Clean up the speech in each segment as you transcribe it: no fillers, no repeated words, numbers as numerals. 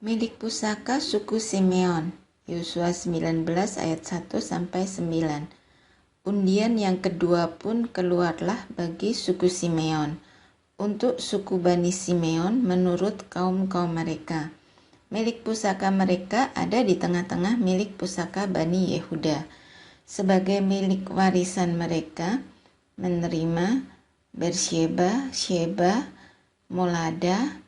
Milik pusaka suku Simeon, Yosua 19 ayat 1-9. Undian yang kedua pun keluarlah bagi suku Simeon, untuk suku Bani Simeon menurut kaum-kaum mereka. Milik pusaka mereka ada di tengah-tengah milik pusaka Bani Yehuda. Sebagai milik warisan mereka, menerima Bersheba, Sheba, Molada,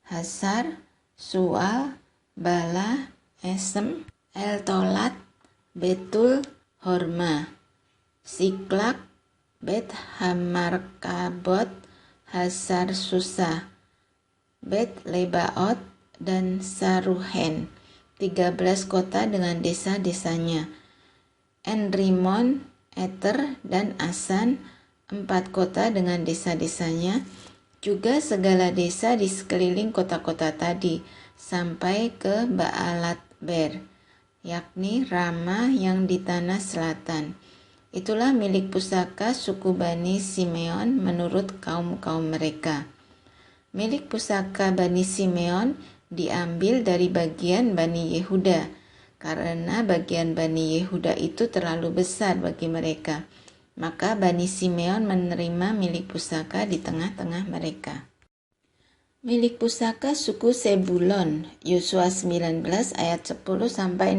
Hasar, Sual, Bala, Esem, El-Tolat, Betul, Horma, Siklak, Bet Hamarkabot, Hasar Susa, Bet Lebaot, dan Saruhen, 13 kota dengan desa-desanya. Enrimon, Eter, dan Asan, 4 kota dengan desa-desanya, juga segala desa di sekeliling kota-kota tadi, sampai ke Baalat Ber, yakni Rama yang di tanah selatan. Itulah milik pusaka suku Bani Simeon menurut kaum-kaum mereka. Milik pusaka Bani Simeon diambil dari bagian Bani Yehuda, karena bagian Bani Yehuda itu terlalu besar bagi mereka. Maka Bani Simeon menerima milik pusaka di tengah-tengah mereka. Milik pusaka suku Sebulon, Yosua 19 ayat 10-16.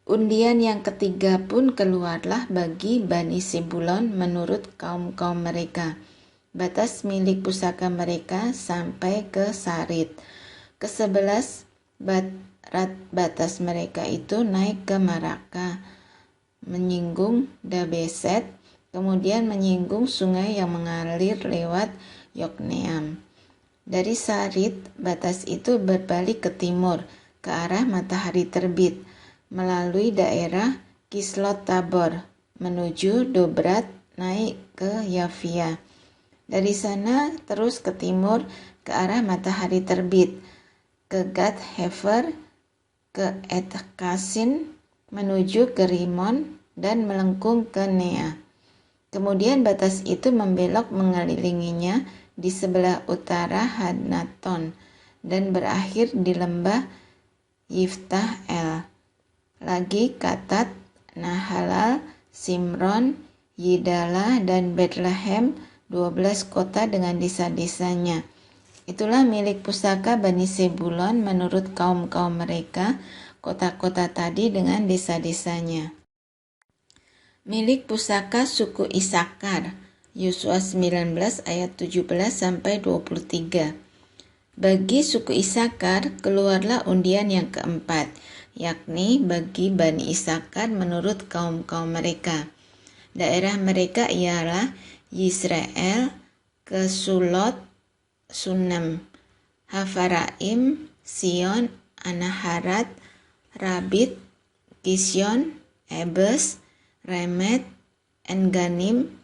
Undian yang ketiga pun keluarlah bagi Bani Sebulon menurut kaum-kaum mereka. Batas milik pusaka mereka sampai ke Sarit. Ke-11 batas mereka itu naik ke Maraka, menyinggung Dabeset, kemudian menyinggung sungai yang mengalir lewat Yokneam. Dari Sarit, batas itu berbalik ke timur, ke arah matahari terbit, melalui daerah Kislot Tabor, menuju Dobrat, naik ke Yafia. Dari sana terus ke timur, ke arah matahari terbit, ke Gad Hefer, ke Et-Kasin, menuju ke Rimon, dan melengkung ke Nea. Kemudian batas itu membelok mengelilinginya di sebelah utara Hanaton dan berakhir di lembah Yiftah El. Lagi Katat, Nahalal, Simron, Yidala, dan Bethlehem, 12 kota dengan desa-desanya. Itulah milik pusaka Bani Sebulon menurut kaum-kaum mereka, kota-kota tadi dengan desa-desanya. Milik pusaka suku Isakar, Yosua 19 ayat 17-23. Bagi suku Isakar keluarlah undian yang keempat, yakni bagi Bani Isakar menurut kaum-kaum mereka. Daerah mereka ialah Yisrael, Kesulot, Sunem, Hafaraim, Sion, Anaharat, Rabit, Kisyon, Ebes, Remet, Enganim,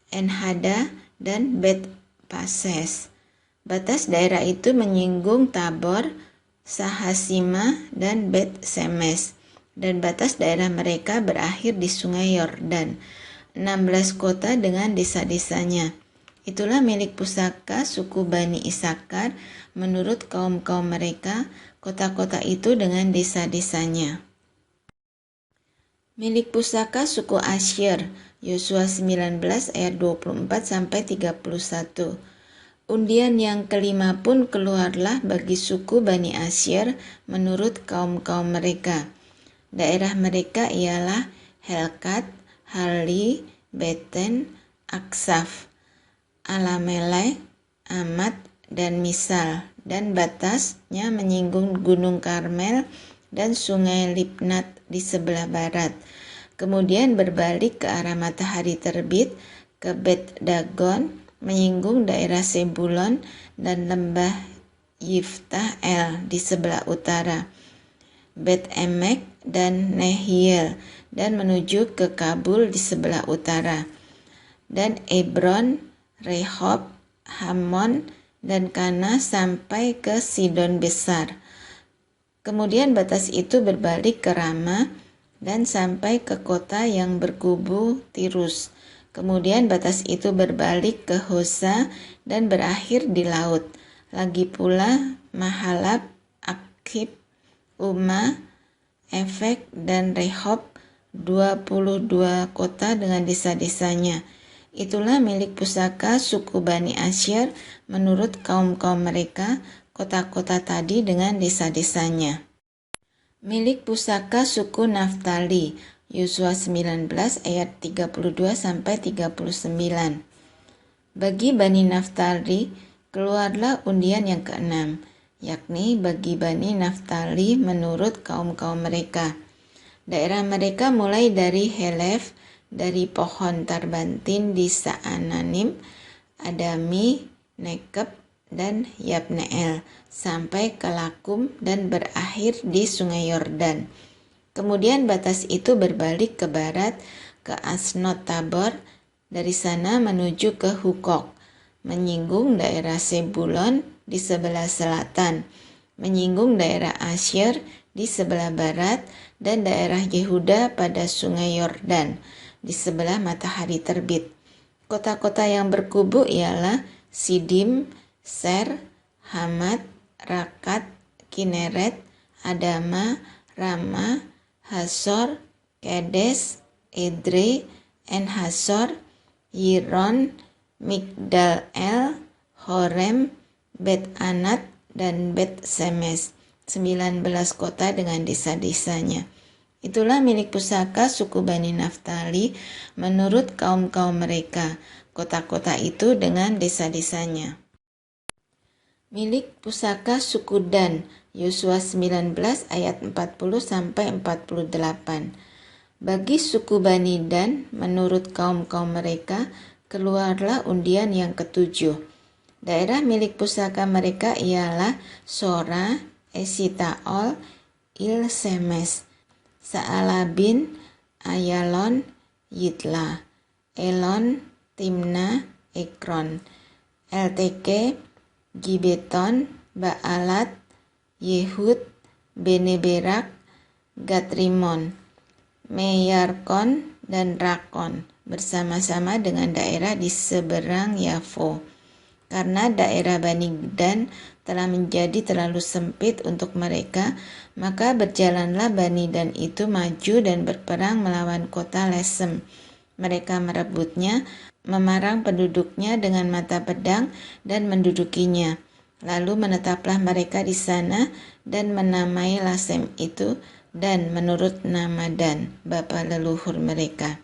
Enhada, dan Bet Pases. Batas daerah itu menyinggung Tabor, Sahasima, dan Bet Semes, dan batas daerah mereka berakhir di sungai Yordan, 16 kota dengan desa-desanya. Itulah milik pusaka suku Bani Isakar menurut kaum-kaum mereka, kota-kota itu dengan desa-desanya. Milik pusaka suku Asyer, Yosua 19 ayat 24-31. Undian yang kelima pun keluarlah bagi suku Bani Asyer menurut kaum-kaum mereka. Daerah mereka ialah Helkat, Hali, Beten, Aksaf, Alamelek, Amat, dan Misal, dan batasnya menyinggung Gunung Karmel dan sungai Libnat di sebelah barat. Kemudian berbalik ke arah matahari terbit ke Bet Dagon, menyinggung daerah Sebulon dan lembah Yiftah El di sebelah utara, Bet Emek dan Nehiel, dan menuju ke Kabul di sebelah utara, dan Ebron, Rehob, Hamon, dan Kana sampai ke Sidon Besar. Kemudian batas itu berbalik ke Rama dan sampai ke kota yang berkubu Tirus. Kemudian batas itu berbalik ke Hosa dan berakhir di laut. Lagi pula Mahalab, Akhib, Uma, Efek, dan Rehob, 22 kota dengan desa-desanya. Itulah milik pusaka suku Bani Asyir menurut kaum-kaum mereka, kota-kota tadi dengan desa-desanya. Milik pusaka suku Naftali, Yosua 19 ayat 32-39. Bagi Bani Naftali, keluarlah undian yang keenam, yakni bagi Bani Naftali menurut kaum-kaum mereka. Daerah mereka mulai dari Helef, dari pohon Tarbantin di Saananim, Adami, Nekeb, dan Yabneel, sampai ke Lakum dan berakhir di Sungai Yordan. Kemudian batas itu berbalik ke barat, ke Asnot Tabor, dari sana menuju ke Hukok, menyinggung daerah Sebulon di sebelah selatan, menyinggung daerah Asyir di sebelah barat, dan daerah Yehuda pada Sungai Yordan di sebelah matahari terbit. Kota-kota yang berkubu ialah Sidim, Ser, Hamat, Rakat, Kineret, Adama, Rama, Hasor, Kedes, Edrei, En-Hasor, Yiron, Migdal-El, Horem, Bet-Anat, dan Bet-Semes, 19 kota dengan desa-desanya. Itulah milik pusaka suku Bani Naftali menurut kaum-kaum mereka, kota-kota itu dengan desa-desanya. Milik pusaka suku Dan, Yosua 19 ayat 40-48. Bagi suku Bani Dan, menurut kaum-kaum mereka, keluarlah undian yang ketujuh. Daerah milik pusaka mereka ialah Sora, Esitaol, Il-Semes, Saalabin, Ayalon, Yitla, Elon, Timna, Ekron, Elteke, Gibeton, Baalat, Yehud, Beneberak, Gatrimon, Meyarkon, dan Rakon, bersama-sama dengan daerah di seberang Yafo. Karena daerah Bani Dan telah menjadi terlalu sempit untuk mereka, maka berjalanlah Bani Dan itu maju dan berperang melawan kota Lesem. Mereka merebutnya, memarang penduduknya dengan mata pedang dan mendudukinya. Lalu menetaplah mereka di sana dan menamai Lasem itu Dan menurut nama Dan, bapa leluhur mereka.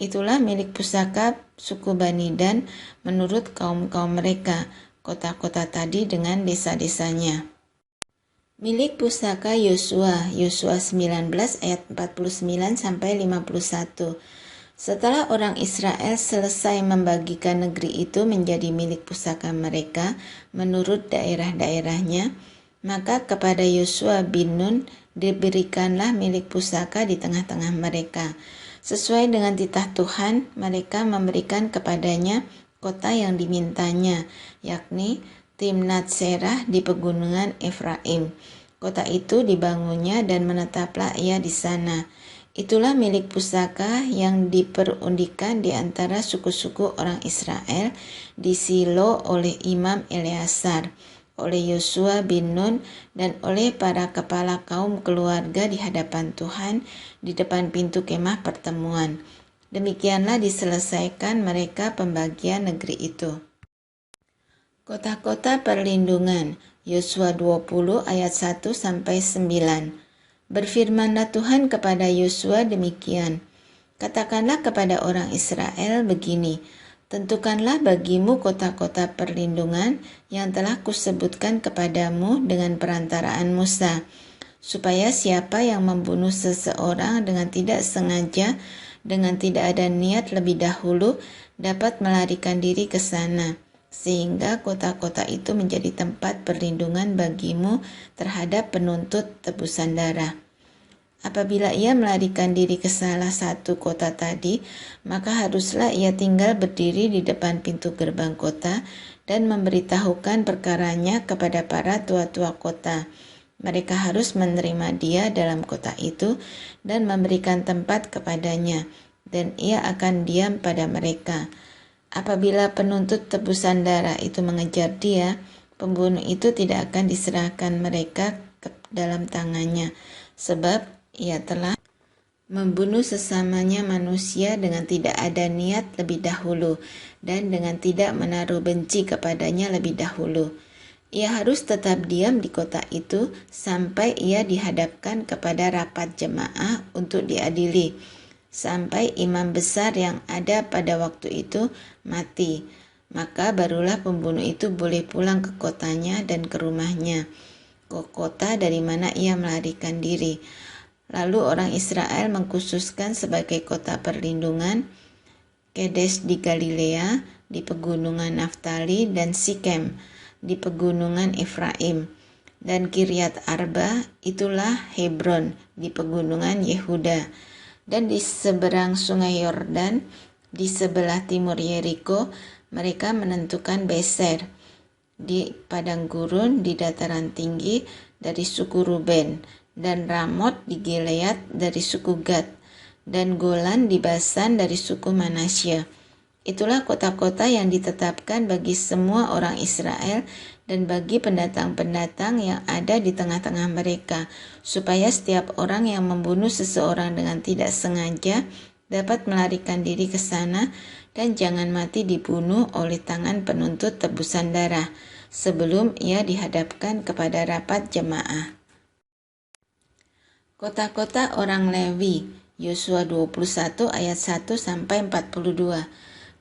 Itulah milik pusaka suku Bani Dan menurut kaum-kaum mereka, kota-kota tadi dengan desa-desanya. Milik pusaka Yosua, Yosua 19 ayat 49-51. Setelah orang Israel selesai membagikan negeri itu menjadi milik pusaka mereka menurut daerah-daerahnya, maka kepada Yosua bin Nun diberikanlah milik pusaka di tengah-tengah mereka. Sesuai dengan titah Tuhan, mereka memberikan kepadanya kota yang dimintanya, yakni Timnat Serah di pegunungan Efraim. Kota itu dibangunnya dan menetaplah ia di sana. Itulah milik pusaka yang diperundikan di antara suku-suku orang Israel di Silo oleh Imam Eleazar, oleh Yosua bin Nun, dan oleh para kepala kaum keluarga di hadapan Tuhan di depan pintu kemah pertemuan. Demikianlah diselesaikan mereka pembagian negeri itu. Kota-kota perlindungan, Yosua 20 ayat 1-9. Berfirmanlah Tuhan kepada Yosua demikian, katakanlah kepada orang Israel begini, tentukanlah bagimu kota-kota perlindungan yang telah kusebutkan kepadamu dengan perantaraan Musa, supaya siapa yang membunuh seseorang dengan tidak sengaja, dengan tidak ada niat lebih dahulu, dapat melarikan diri ke sana, sehingga kota-kota itu menjadi tempat perlindungan bagimu terhadap penuntut tebusan darah. Apabila ia melarikan diri ke salah satu kota tadi, maka haruslah ia tinggal berdiri di depan pintu gerbang kota dan memberitahukan perkaranya kepada para tua-tua kota. Mereka harus menerima dia dalam kota itu dan memberikan tempat kepadanya, dan ia akan diam pada mereka. Apabila penuntut tebusan darah itu mengejar dia, pembunuh itu tidak akan diserahkan mereka ke dalam tangannya, sebab ia telah membunuh sesamanya manusia dengan tidak ada niat lebih dahulu dan dengan tidak menaruh benci kepadanya lebih dahulu. Ia harus tetap diam di kota itu sampai ia dihadapkan kepada rapat jemaah untuk diadili, sampai imam besar yang ada pada waktu itu mati. Maka barulah pembunuh itu boleh pulang ke kotanya dan ke rumahnya, ke kota dari mana ia melarikan diri. Lalu orang Israel mengkhususkan sebagai kota perlindungan Kedes di Galilea, di pegunungan Naftali, dan Sikem di pegunungan Efraim, dan Kiryat Arba, itulah Hebron di pegunungan Yehuda, dan di seberang sungai Yordan di sebelah timur Yeriko mereka menentukan Beser di padang gurun di dataran tinggi dari suku Ruben, dan Ramot di Gilead dari suku Gad, dan Golan di Basan dari suku Manasye. Itulah kota-kota yang ditetapkan bagi semua orang Israel dan bagi pendatang-pendatang yang ada di tengah-tengah mereka, supaya setiap orang yang membunuh seseorang dengan tidak sengaja dapat melarikan diri ke sana dan jangan mati dibunuh oleh tangan penuntut tebusan darah sebelum ia dihadapkan kepada rapat jemaah. Kota-kota orang Lewi, Yosua 21 ayat 1 sampai 42.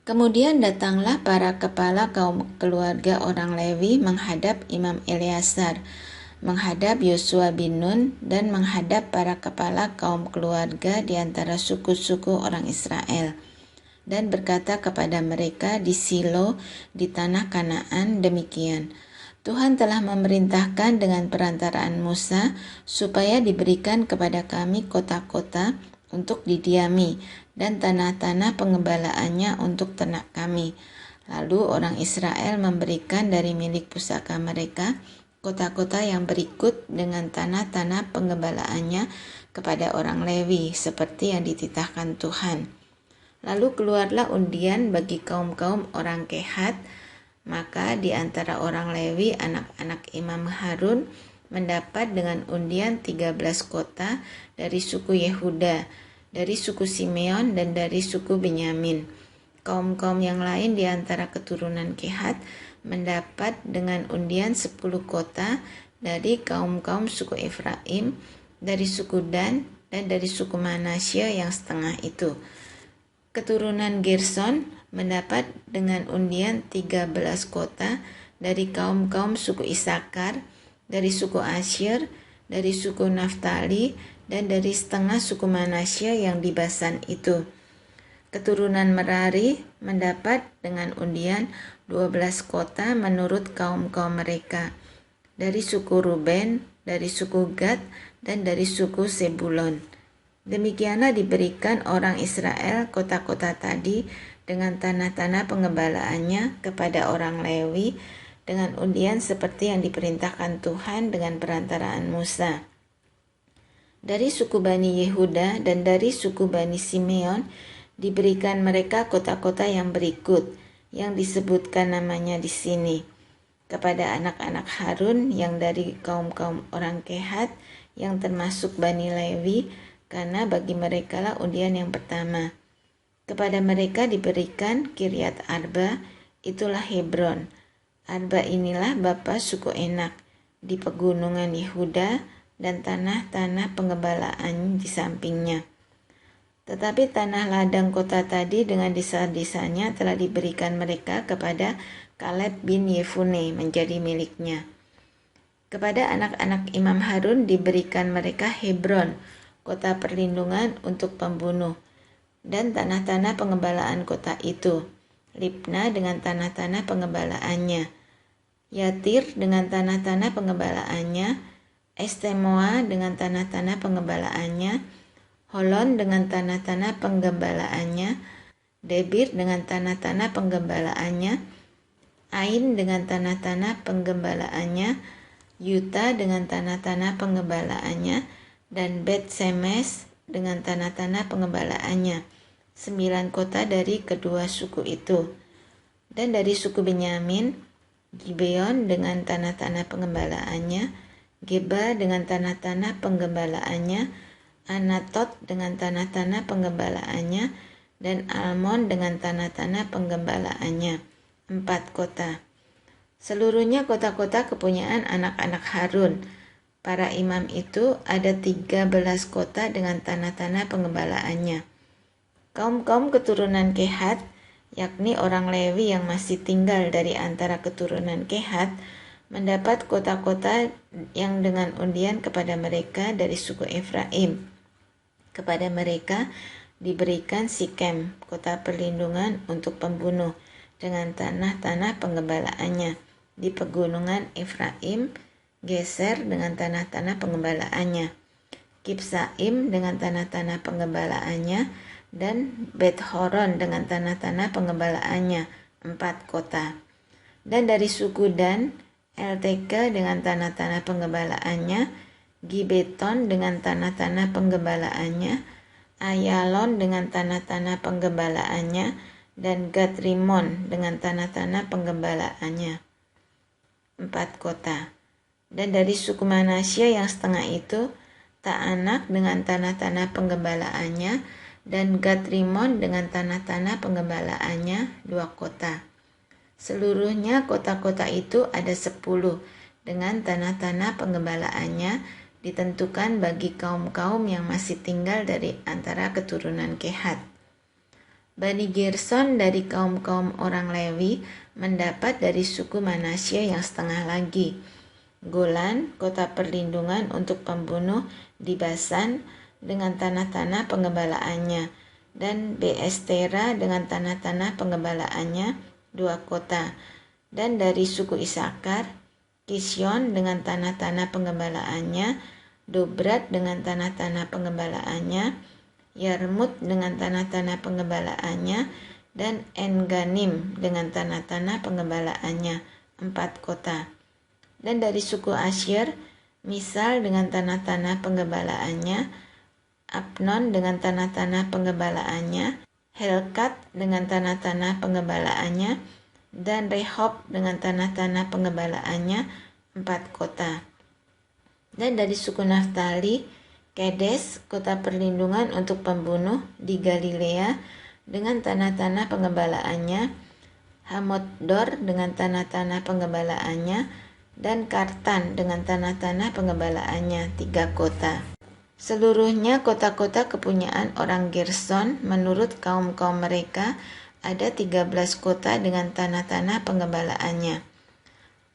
Kemudian datanglah para kepala kaum keluarga orang Lewi menghadap Imam Eleazar, menghadap Yosua bin Nun, dan menghadap para kepala kaum keluarga di antara suku-suku orang Israel, dan berkata kepada mereka di Silo di tanah Kanaan demikian: Tuhan telah memerintahkan dengan perantaraan Musa supaya diberikan kepada kami kota-kota untuk didiami dan tanah-tanah pengembalaannya untuk ternak kami. Lalu orang Israel memberikan dari milik pusaka mereka kota-kota yang berikut dengan tanah-tanah pengembalaannya kepada orang Lewi seperti yang dititahkan Tuhan. Lalu keluarlah undian bagi kaum-kaum orang Kehat, maka di antara orang Lewi anak-anak Imam Harun mendapat dengan undian 13 kota dari suku Yehuda, dari suku Simeon, dan dari suku Benyamin. Kaum-kaum yang lain di antara keturunan Kehat mendapat dengan undian 10 kota dari kaum-kaum suku Efraim, dari suku Dan, dan dari suku Manasye yang setengah itu. Keturunan Gerson mendapat dengan undian 13 kota dari kaum-kaum suku Isakar, dari suku Asyer, dari suku Naftali, dan dari setengah suku Manasye yang di Basan itu. Keturunan Merari mendapat dengan undian 12 kota menurut kaum-kaum mereka, dari suku Ruben, dari suku Gad, dan dari suku Sebulon. Demikianlah diberikan orang Israel kota-kota tadi dengan tanah-tanah pengembalaannya kepada orang Lewi dengan undian seperti yang diperintahkan Tuhan dengan perantaraan Musa. Dari suku Bani Yehuda dan dari suku Bani Simeon diberikan mereka kota-kota yang berikut, yang disebutkan namanya di sini, kepada anak-anak Harun yang dari kaum-kaum orang Kehat yang termasuk Bani Lewi, karena bagi merekalah undian yang pertama. Kepada mereka diberikan Kiryat Arba, itulah Hebron. Arba inilah bapa suku Enak di pegunungan Yehuda dan tanah-tanah pengembalaan di sampingnya. Tetapi tanah ladang kota tadi dengan desa-desanya telah diberikan mereka kepada Kaleb bin Yefune menjadi miliknya. Kepada anak-anak Imam Harun diberikan mereka Hebron, kota perlindungan untuk pembunuh, dan tanah-tanah pengembalaan kota itu, Libna dengan tanah-tanah pengembalaannya, Yatir dengan tanah-tanah pengembalaannya, Estemoa dengan tanah-tanah pengembalaannya, Holon dengan tanah-tanah penggembalaannya, Debir dengan tanah-tanah penggembalaannya, Ain dengan tanah-tanah penggembalaannya, Yuta dengan tanah-tanah penggembalaannya, dan Bet Semes dengan tanah-tanah pengembalaannya, 9 kota dari kedua suku itu. Dan dari suku Benyamin, Gibeon dengan tanah-tanah pengembalaannya, Geba dengan tanah-tanah penggembalaannya, Anatot dengan tanah-tanah penggembalaannya, dan Almon dengan tanah-tanah penggembalaannya. 4 kota. Seluruhnya kota-kota kepunyaan anak-anak Harun. Para imam itu ada 13 kota dengan tanah-tanah penggembalaannya. Kaum-kaum keturunan Kehat, yakni orang Lewi yang masih tinggal dari antara keturunan Kehat, mendapat kota-kota yang dengan undian kepada mereka dari suku Efraim. Kepada mereka diberikan Sikem, kota perlindungan untuk pembunuh, dengan tanah-tanah penggembalaannya di pegunungan Efraim, Geser dengan tanah-tanah penggembalaannya, Kibsaim dengan tanah-tanah penggembalaannya, dan Bet-Horon dengan tanah-tanah penggembalaannya, 4 kota. Dan dari suku Dan, Elteke dengan tanah-tanah penggembalaannya, Gibeton dengan tanah-tanah penggembalaannya, Ayalon dengan tanah-tanah penggembalaannya, dan Gad-Rimon dengan tanah-tanah penggembalaannya, 4 kota. Dan dari suku Manasya yang setengah itu, Ta'anak dengan tanah-tanah penggembalaannya, dan Gad-Rimon dengan tanah-tanah penggembalaannya, 2 kota. Seluruhnya kota-kota itu ada 10 dengan tanah-tanah penggembalaannya, ditentukan bagi kaum-kaum yang masih tinggal dari antara keturunan Kehat. Bani Gerson dari kaum-kaum orang Lewi mendapat dari suku Manasya yang setengah lagi. Golan, kota perlindungan untuk pembunuh di Basan dengan tanah-tanah penggembalaannya, dan Beestera dengan tanah-tanah penggembalaannya, 2 kota. Dan dari suku Isakar, Kisyon dengan tanah-tanah penggembalaannya, Dobrat dengan tanah-tanah penggembalaannya, Yarmut dengan tanah-tanah penggembalaannya, dan En-Ganim dengan tanah-tanah penggembalaannya, 4 kota. Dan dari suku Asyir, Misal dengan tanah-tanah penggembalaannya, Abnon dengan tanah-tanah penggembalaannya, Helkat dengan tanah-tanah penggembalaannya, dan Rehob dengan tanah-tanah penggembalaannya, 4 kota. Dan dari suku Naftali, Kedes, kota perlindungan untuk pembunuh di Galilea dengan tanah-tanah penggembalaannya, Hamoddor dengan tanah-tanah penggembalaannya, dan Kartan dengan tanah-tanah penggembalaannya, 3 kota. Seluruhnya kota-kota kepunyaan orang Gerson menurut kaum-kaum mereka ada 13 kota dengan tanah-tanah penggembalaannya.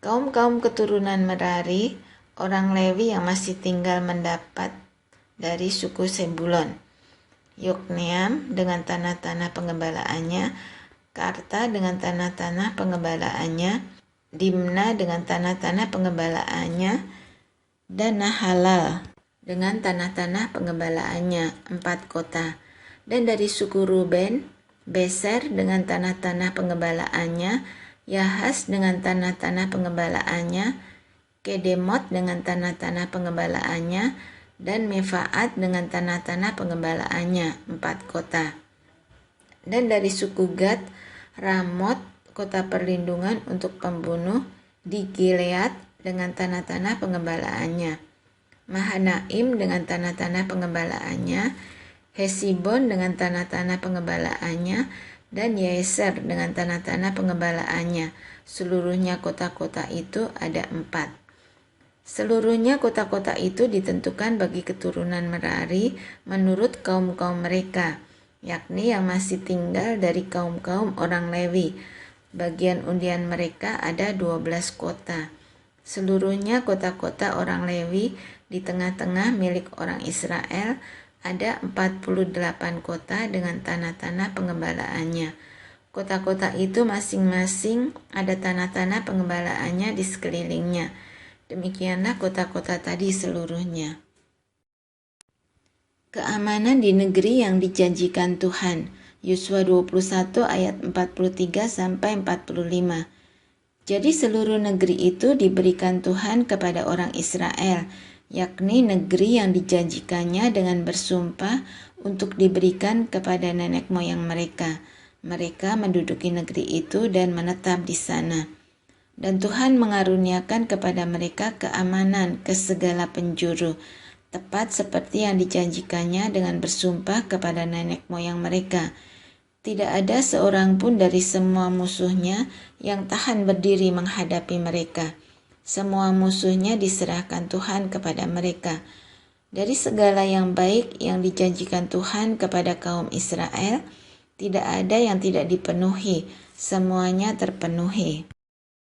Kaum-kaum keturunan Merari, orang Lewi yang masih tinggal mendapat dari suku Sebulon, Yokneam dengan tanah-tanah penggembalaannya, Karta dengan tanah-tanah penggembalaannya, Dimna dengan tanah-tanah penggembalaannya, dan Nahalal dengan tanah-tanah penggembalaannya, 4 kota. Dan dari suku Ruben, Beser dengan tanah-tanah penggembalaannya, Yahas dengan tanah-tanah penggembalaannya, Kedemot dengan tanah-tanah penggembalaannya, dan Mefaat dengan tanah-tanah penggembalaannya, 4 kota. Dan dari suku Gad, Ramot, kota perlindungan untuk pembunuh di Gilead dengan tanah-tanah pengembalaannya, Mahanaim dengan tanah-tanah pengembalaannya, Hesibon dengan tanah-tanah pengembalaannya, dan Yeser dengan tanah-tanah pengembalaannya. Seluruhnya kota-kota itu ada 4. Seluruhnya kota-kota itu ditentukan bagi keturunan Merari menurut kaum-kaum mereka, yakni yang masih tinggal dari kaum-kaum orang Lewi. Bagian undian mereka ada 12 kota. Seluruhnya kota-kota orang Lewi di tengah-tengah milik orang Israel ada 48 kota dengan tanah-tanah pengembalaannya. Kota-kota itu masing-masing ada tanah-tanah pengembalaannya di sekelilingnya. Demikianlah kota-kota tadi seluruhnya. Keamanan di negeri yang dijanjikan Tuhan. Yosua 21 ayat 43 sampai 45. Jadi seluruh negeri itu diberikan Tuhan kepada orang Israel, yakni negeri yang dijanjikannya dengan bersumpah untuk diberikan kepada nenek moyang mereka. Mereka menduduki negeri itu dan menetap di sana. Dan Tuhan mengaruniakan kepada mereka keamanan ke segala penjuru, tepat seperti yang dijanjikannya dengan bersumpah kepada nenek moyang mereka. Tidak ada seorang pun dari semua musuhnya yang tahan berdiri menghadapi mereka. Semua musuhnya diserahkan Tuhan kepada mereka. Dari segala yang baik yang dijanjikan Tuhan kepada kaum Israel, tidak ada yang tidak dipenuhi, semuanya terpenuhi.